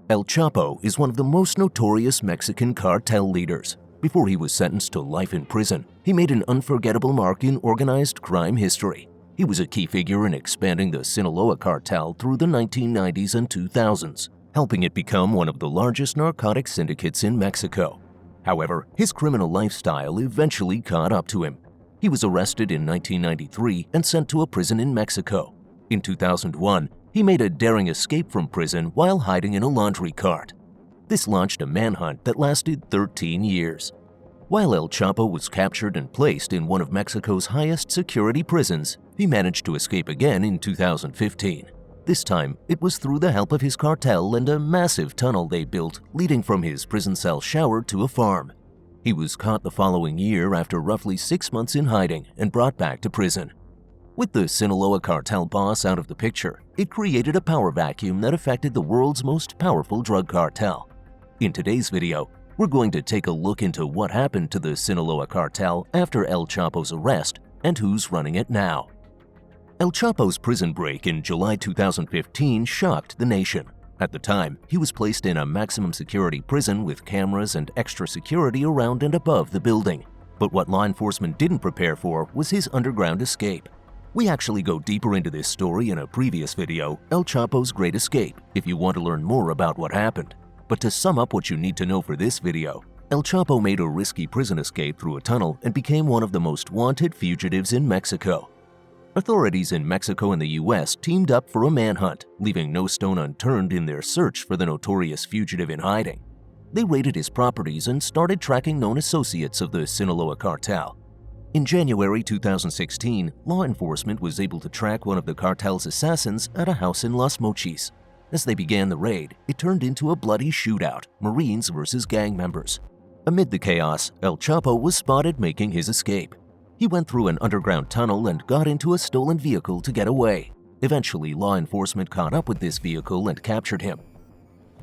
El Chapo is one of the most notorious Mexican cartel leaders. Before he was sentenced to life in prison, he made an unforgettable mark in organized crime history. He was a key figure in expanding the Sinaloa Cartel through the 1990s and 2000s, helping it become one of the largest narcotic syndicates in Mexico. However, his criminal lifestyle eventually caught up to him. He was arrested in 1993 and sent to a prison in Mexico. In 2001, he made a daring escape from prison while hiding in a laundry cart. This launched a manhunt that lasted 13 years. While El Chapo was captured and placed in one of Mexico's highest security prisons, he managed to escape again in 2015. This time, it was through the help of his cartel and a massive tunnel they built leading from his prison cell shower to a farm. He was caught the following year after roughly 6 months in hiding and brought back to prison. With the Sinaloa Cartel boss out of the picture, it created a power vacuum that affected the world's most powerful drug cartel. In today's video, we're going to take a look into what happened to the Sinaloa Cartel after El Chapo's arrest and who's running it now. El Chapo's prison break in July 2015 shocked the nation. At the time, he was placed in a maximum security prison with cameras and extra security around and above the building. But what law enforcement didn't prepare for was his underground escape. We actually go deeper into this story in a previous video, El Chapo's Great Escape, if you want to learn more about what happened. But to sum up what you need to know for this video, El Chapo made a risky prison escape through a tunnel and became one of the most wanted fugitives in Mexico. Authorities in Mexico and the US teamed up for a manhunt, leaving no stone unturned in their search for the notorious fugitive in hiding. They raided his properties and started tracking known associates of the Sinaloa Cartel. In January 2016, law enforcement was able to track one of the cartel's assassins at a house in Los Mochis. As they began the raid, it turned into a bloody shootout, Marines versus gang members. Amid the chaos, El Chapo was spotted making his escape. He went through an underground tunnel and got into a stolen vehicle to get away. Eventually, law enforcement caught up with this vehicle and captured him.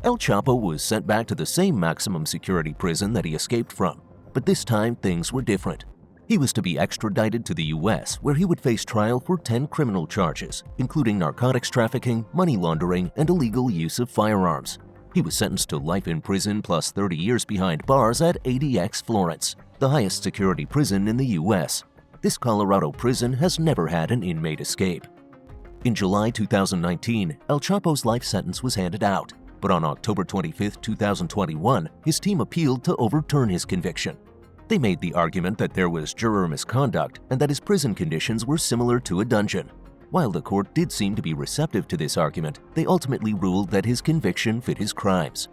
El Chapo was sent back to the same maximum security prison that he escaped from, but this time things were different. He was to be extradited to the US, where he would face trial for 10 criminal charges, including narcotics trafficking, money laundering, and illegal use of firearms. He was sentenced to life in prison plus 30 years behind bars at ADX Florence, the highest security prison in the US. This Colorado prison has never had an inmate escape. In July 2019, El Chapo's life sentence was handed out, but on October 25, 2021, his team appealed to overturn his conviction. They made the argument that there was juror misconduct and that his prison conditions were similar to a dungeon. While the court did seem to be receptive to this argument, they ultimately ruled that his conviction fit his crimes.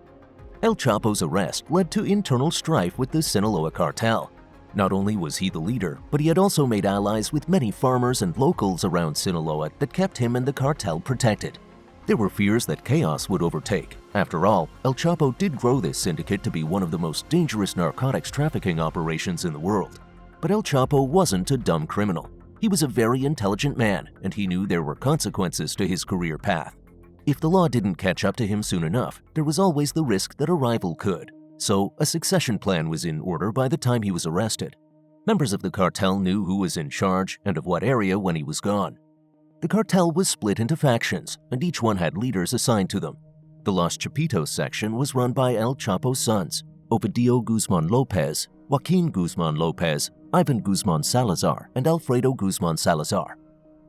El Chapo's arrest led to internal strife with the Sinaloa Cartel. Not only was he the leader, but he had also made allies with many farmers and locals around Sinaloa that kept him and the cartel protected. There were fears that chaos would overtake. After all, El Chapo did grow this syndicate to be one of the most dangerous narcotics trafficking operations in the world. But El Chapo wasn't a dumb criminal. He was a very intelligent man, and he knew there were consequences to his career path. If the law didn't catch up to him soon enough, there was always the risk that a rival could. So a succession plan was in order by the time he was arrested. Members of the cartel knew who was in charge and of what area when he was gone. The cartel was split into factions, and each one had leaders assigned to them. The Los Chapitos section was run by El Chapo's sons, Ovidio Guzman Lopez, Joaquin Guzman Lopez, Ivan Guzman Salazar, and Alfredo Guzman Salazar.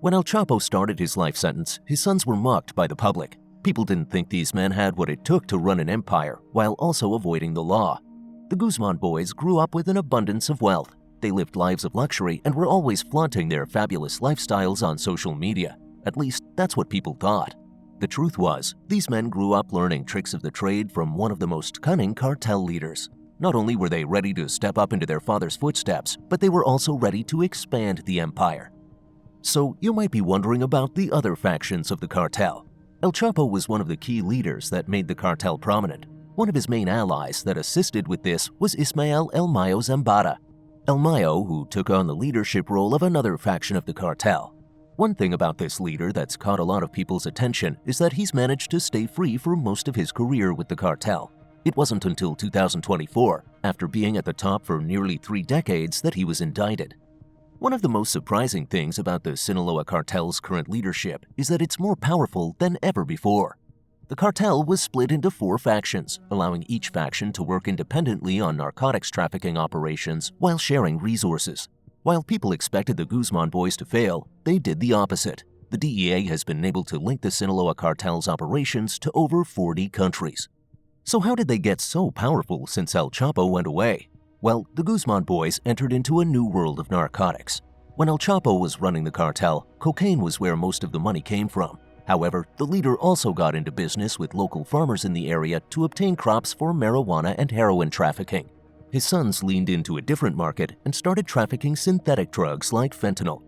When El Chapo started his life sentence, his sons were mocked by the public. People didn't think these men had what it took to run an empire while also avoiding the law. The Guzman boys grew up with an abundance of wealth. They lived lives of luxury and were always flaunting their fabulous lifestyles on social media. At least, that's what people thought. The truth was, these men grew up learning tricks of the trade from one of the most cunning cartel leaders. Not only were they ready to step up into their father's footsteps, but they were also ready to expand the empire. So you might be wondering about the other factions of the cartel. El Chapo was one of the key leaders that made the cartel prominent. One of his main allies that assisted with this was Ismael El Mayo Zambada. El Mayo, who took on the leadership role of another faction of the cartel. One thing about this leader that's caught a lot of people's attention is that he's managed to stay free for most of his career with the cartel. It wasn't until 2024, after being at the top for nearly 3 decades, that he was indicted. One of the most surprising things about the Sinaloa Cartel's current leadership is that it's more powerful than ever before. The cartel was split into 4 factions, allowing each faction to work independently on narcotics trafficking operations while sharing resources. While people expected the Guzman boys to fail, they did the opposite. The DEA has been able to link the Sinaloa Cartel's operations to over 40 countries. So how did they get so powerful since El Chapo went away? Well, the Guzman boys entered into a new world of narcotics. When El Chapo was running the cartel, cocaine was where most of the money came from. However, the leader also got into business with local farmers in the area to obtain crops for marijuana and heroin trafficking. His sons leaned into a different market and started trafficking synthetic drugs like fentanyl.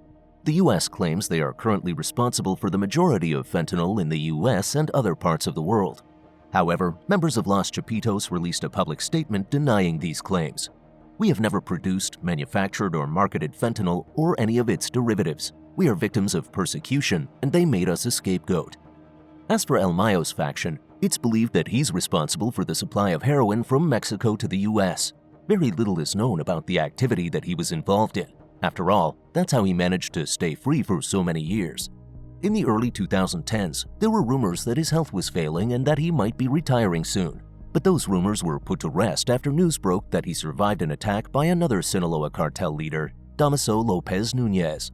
The U.S. claims they are currently responsible for the majority of fentanyl in the U.S. and other parts of the world. However, members of Los Chapitos released a public statement denying these claims. "We have never produced, manufactured, or marketed fentanyl or any of its derivatives. We are victims of persecution, and they made us a scapegoat." As for El Mayo's faction, it's believed that he's responsible for the supply of heroin from Mexico to the U.S. Very little is known about the activity that he was involved in. After all, that's how he managed to stay free for so many years. In the early 2010s, there were rumors that his health was failing and that he might be retiring soon. But those rumors were put to rest after news broke that he survived an attack by another Sinaloa cartel leader, Damaso Lopez Nunez.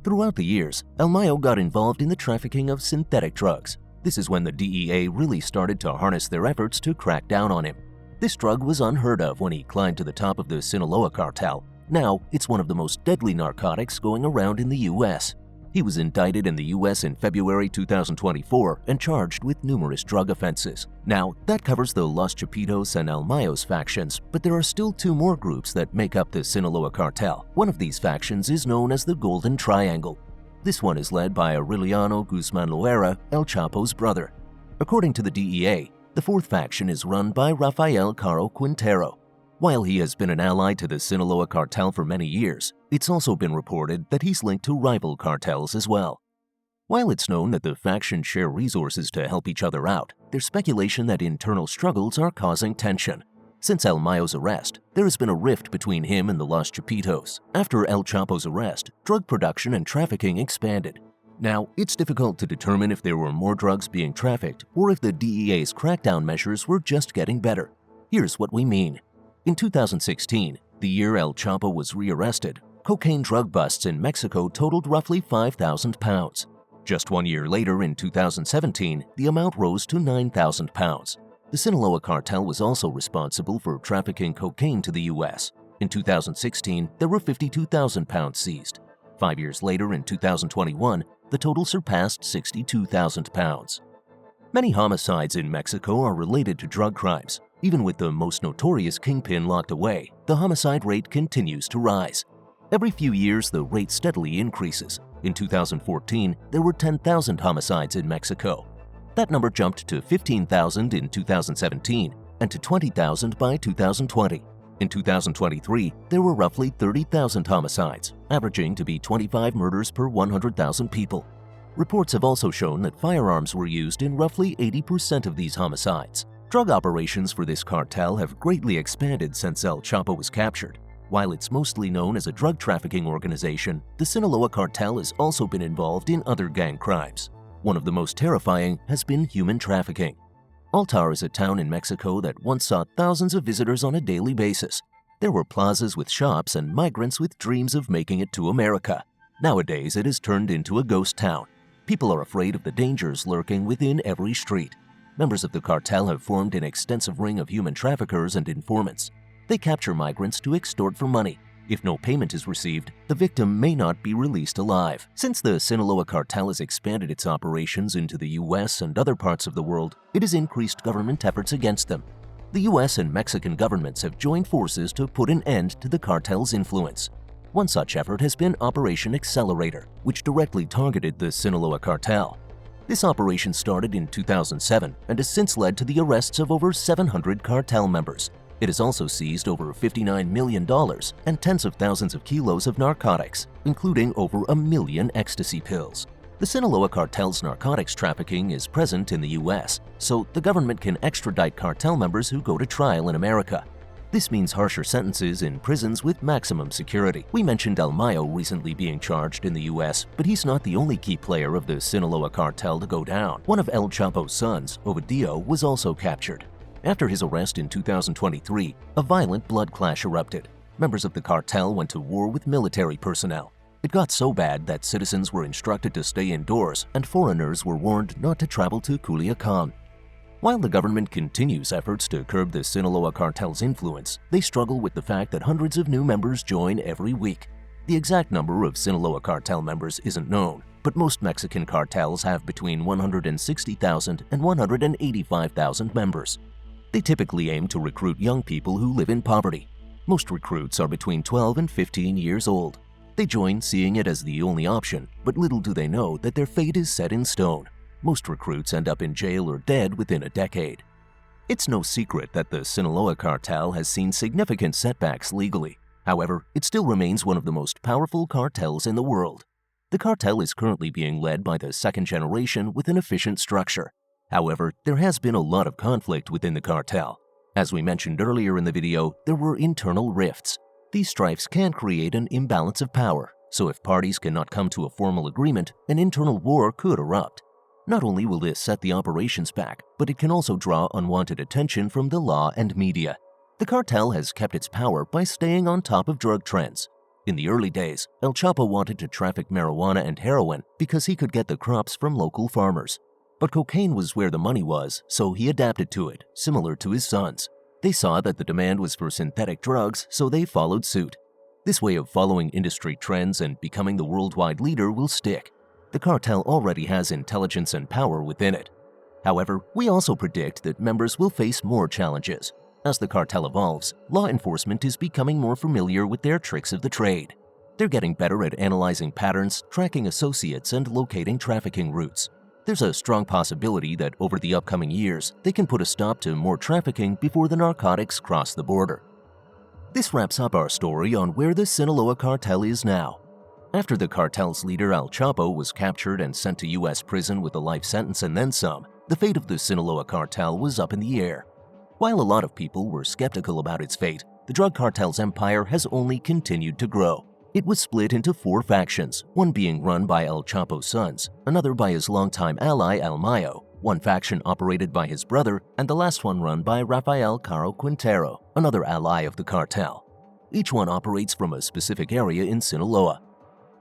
Throughout the years, El Mayo got involved in the trafficking of synthetic drugs. This is when the DEA really started to harness their efforts to crack down on him. This drug was unheard of when he climbed to the top of the Sinaloa Cartel. Now, it's one of the most deadly narcotics going around in the U.S. He was indicted in the U.S. in February 2024 and charged with numerous drug offenses. Now, that covers the Los Chapitos and El Mayo's factions, but there are still 2 more groups that make up the Sinaloa Cartel. One of these factions is known as the Golden Triangle. This one is led by Aureliano Guzman Loera, El Chapo's brother. According to the DEA, the 4th faction is run by Rafael Caro Quintero. While he has been an ally to the Sinaloa Cartel for many years, it's also been reported that he's linked to rival cartels as well. While it's known that the factions share resources to help each other out, there's speculation that internal struggles are causing tension. Since El Mayo's arrest, there has been a rift between him and the Los Chapitos. After El Chapo's arrest, drug production and trafficking expanded. Now, it's difficult to determine if there were more drugs being trafficked or if the DEA's crackdown measures were just getting better. Here's what we mean. In 2016, the year El Chapo was rearrested, cocaine drug busts in Mexico totaled roughly 5,000 pounds. Just 1 year later, in 2017, the amount rose to 9,000 pounds. The Sinaloa Cartel was also responsible for trafficking cocaine to the U.S. In 2016, there were 52,000 pounds seized. 5 years later, in 2021, the total surpassed 62,000 pounds. Many homicides in Mexico are related to drug crimes. Even with the most notorious kingpin locked away, the homicide rate continues to rise. Every few years, the rate steadily increases. In 2014, there were 10,000 homicides in Mexico. That number jumped to 15,000 in 2017 and to 20,000 by 2020. In 2023, there were roughly 30,000 homicides, averaging to be 25 murders per 100,000 people. Reports have also shown that firearms were used in roughly 80% of these homicides. Drug operations for this cartel have greatly expanded since El Chapo was captured. While it's mostly known as a drug trafficking organization, the Sinaloa Cartel has also been involved in other gang crimes. One of the most terrifying has been human trafficking. Altar is a town in Mexico that once saw thousands of visitors on a daily basis. There were plazas with shops and migrants with dreams of making it to America. Nowadays, it has turned into a ghost town. People are afraid of the dangers lurking within every street. Members of the cartel have formed an extensive ring of human traffickers and informants. They capture migrants to extort for money. If no payment is received, the victim may not be released alive. Since the Sinaloa Cartel has expanded its operations into the U.S. and other parts of the world, it has increased government efforts against them. The U.S. and Mexican governments have joined forces to put an end to the cartel's influence. One such effort has been Operation Accelerator, which directly targeted the Sinaloa Cartel. This operation started in 2007 and has since led to the arrests of over 700 cartel members. It has also seized over $59 million and tens of thousands of kilos of narcotics, including over 1 million ecstasy pills. The Sinaloa Cartel's narcotics trafficking is present in the U.S., so the government can extradite cartel members who go to trial in America. This means harsher sentences in prisons with maximum security. We mentioned El Mayo recently being charged in the US, but he's not the only key player of the Sinaloa Cartel to go down. One of El Chapo's sons, Ovidio, was also captured. After his arrest in 2023, a violent blood clash erupted. Members of the cartel went to war with military personnel. It got so bad that citizens were instructed to stay indoors and foreigners were warned not to travel to Culiacan. While the government continues efforts to curb the Sinaloa Cartel's influence, they struggle with the fact that hundreds of new members join every week. The exact number of Sinaloa Cartel members isn't known, but most Mexican cartels have between 160,000 and 185,000 members. They typically aim to recruit young people who live in poverty. Most recruits are between 12 and 15 years old. They join seeing it as the only option, but little do they know that their fate is set in stone. Most recruits end up in jail or dead within a decade. It's no secret that the Sinaloa Cartel has seen significant setbacks legally. However, it still remains one of the most powerful cartels in the world. The cartel is currently being led by the second generation with an efficient structure. However, there has been a lot of conflict within the cartel. As we mentioned earlier in the video, there were internal rifts. These strifes can create an imbalance of power, so if parties cannot come to a formal agreement, an internal war could erupt. Not only will this set the operations back, but it can also draw unwanted attention from the law and media. The cartel has kept its power by staying on top of drug trends. In the early days, El Chapo wanted to traffic marijuana and heroin because he could get the crops from local farmers. But cocaine was where the money was, so he adapted to it, similar to his sons. They saw that the demand was for synthetic drugs, so they followed suit. This way of following industry trends and becoming the worldwide leader will stick. The cartel already has intelligence and power within it. However, we also predict that members will face more challenges. As the cartel evolves, law enforcement is becoming more familiar with their tricks of the trade. They're getting better at analyzing patterns, tracking associates, and locating trafficking routes. There's a strong possibility that over the upcoming years, they can put a stop to more trafficking before the narcotics cross the border. This wraps up our story on where the Sinaloa Cartel is now. After the cartel's leader El Chapo was captured and sent to US prison with a life sentence and then some, the fate of the Sinaloa Cartel was up in the air. While a lot of people were skeptical about its fate, the drug cartel's empire has only continued to grow. It was split into 4 factions, one being run by El Chapo's sons, another by his longtime ally El Mayo, one faction operated by his brother, and the last one run by Rafael Caro Quintero, another ally of the cartel. Each one operates from a specific area in Sinaloa.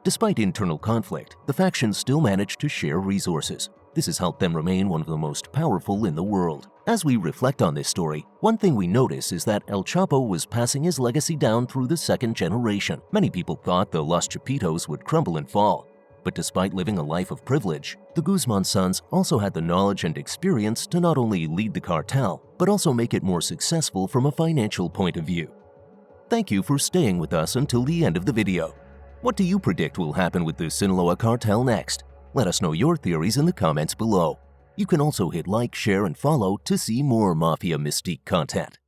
Despite internal conflict, the factions still manage to share resources. This has helped them remain one of the most powerful in the world. As we reflect on this story, one thing we notice is that El Chapo was passing his legacy down through the second generation. Many people thought the Los Chapitos would crumble and fall. But despite living a life of privilege, the Guzman sons also had the knowledge and experience to not only lead the cartel, but also make it more successful from a financial point of view. Thank you for staying with us until the end of the video. What do you predict will happen with the Sinaloa Cartel next? Let us know your theories in the comments below. You can also hit like, share, and follow to see more Mafia Mystique content.